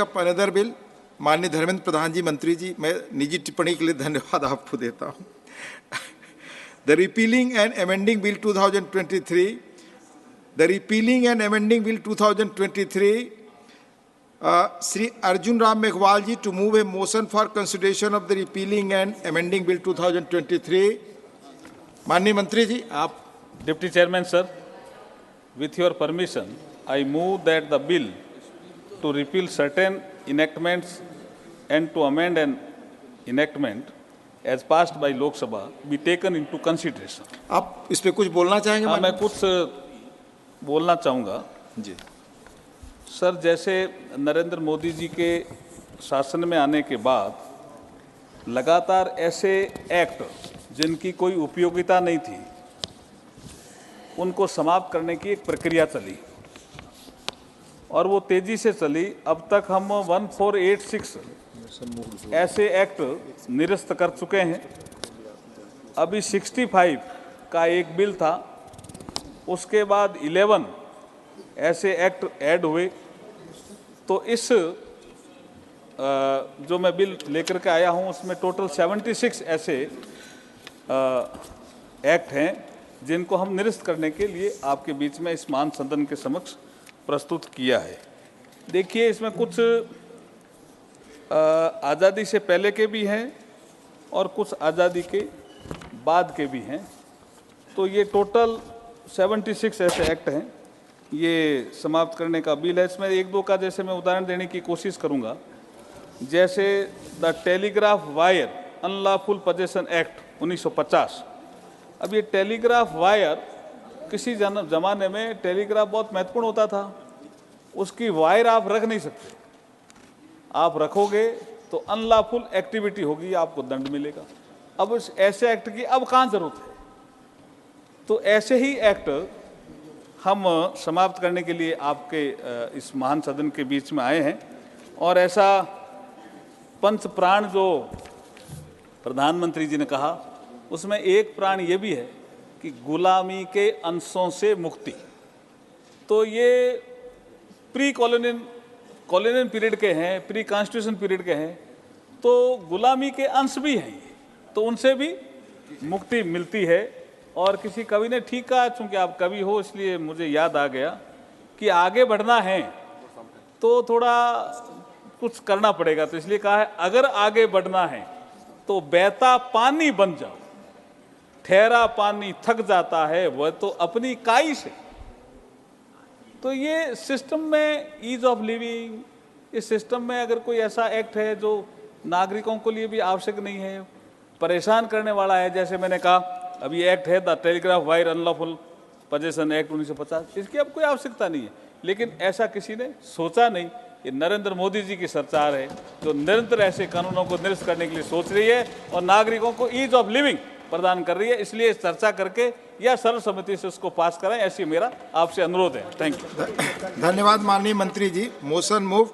Take up another bill. माननीय धर्मेंद्र प्रधान जी, मंत्री जी, मैं निजी टिप्पणी के लिए धन्यवाद आपको देता हूँ। The repealing and amending bill 2023, the repealing and amending bill 2023, Sri Arjun Ram Meghwal ji to move a motion for consideration of the repealing and amending bill 2023. माननीय मंत्री जी, आप। Deputy Chairman sir, with your permission, I move that the bill to repeal certain enactments and to amend an enactment as passed by Lok Sabha be taken into consideration. आप इस पे कुछ बोलना चाहेंगे? हाँ, मैं कुछ बोलना चाहूँगा जी। सर, जैसे नरेंद्र मोदी जी के शासन में आने के बाद लगातार ऐसे एक्ट जिनकी कोई उपयोगिता नहीं थी उनको समाप्त करने की एक प्रक्रिया चली और वो तेजी से चली। अब तक हम 1486 ऐसे एक्ट निरस्त कर चुके हैं। अभी 65 का एक बिल था, उसके बाद 11 ऐसे एक्ट ऐड हुए। तो इस जो मैं बिल लेकर के आया हूं उसमें टोटल 76 ऐसे एक्ट हैं जिनको हम निरस्त करने के लिए आपके बीच में इस मान सदन के समक्ष प्रस्तुत किया है। देखिए, इसमें कुछ आज़ादी से पहले के भी हैं और कुछ आज़ादी के बाद के भी हैं। तो ये टोटल 76 ऐसे एक्ट हैं, ये समाप्त करने का बिल है। इसमें एक दो का जैसे मैं उदाहरण देने की कोशिश करूंगा। जैसे the telegraph wire unlawful possession act 1950। अब ये टेलीग्राफ वायर, किसी ज़माने में टेलीग्राफ बहुत महत्वपूर्ण होता था, उसकी वायर आप रख नहीं सकते। आप रखोगे तो अनलॉफुल एक्टिविटी होगी, आपको दंड मिलेगा। अब उस ऐसे एक्ट की अब कहाँ ज़रूरत है? तो ऐसे ही एक्ट हम समाप्त करने के लिए आपके इस महान सदन के बीच में आए हैं। और ऐसा पंच प्राण जो प्रधानमंत्री जी ने कहा, उसमें एक प्राण ये भी है कि गुलामी के अंशों से मुक्ति। तो ये प्री कॉलोनियल पीरियड के हैं, प्री कॉन्स्टिट्यूशन पीरियड के हैं, तो गुलामी के अंश भी हैं ये, तो उनसे भी मुक्ति मिलती है। और किसी कवि ने ठीक कहा, चूंकि आप कवि हो इसलिए मुझे याद आ गया कि आगे बढ़ना है तो थोड़ा कुछ करना पड़ेगा। तो इसलिए कहा है, अगर आगे बढ़ना है तो बहता पानी बन जाओ, ठहरा पानी थक जाता है वह तो अपनी काई से। तो ये सिस्टम में ईज ऑफ लिविंग, इस सिस्टम में अगर कोई ऐसा एक्ट है जो नागरिकों के लिए भी आवश्यक नहीं है, परेशान करने वाला है, जैसे मैंने कहा अभी एक्ट है the telegraph wire unlawful possession act 1950, इसकी अब कोई आवश्यकता नहीं है। लेकिन ऐसा किसी ने सोचा नहीं। ये नरेंद्र मोदी जी की सरकार है जो निरंतर ऐसे कानूनों को निरस्त करने के लिए सोच रही है और नागरिकों को ईज ऑफ लिविंग प्रदान कर रही है। इसलिए चर्चा करके या सर्वसम्मति से उसको पास कराएं, ऐसी मेरा आपसे अनुरोध है। Thank you. धन्यवाद माननीय मंत्री जी। Motion move.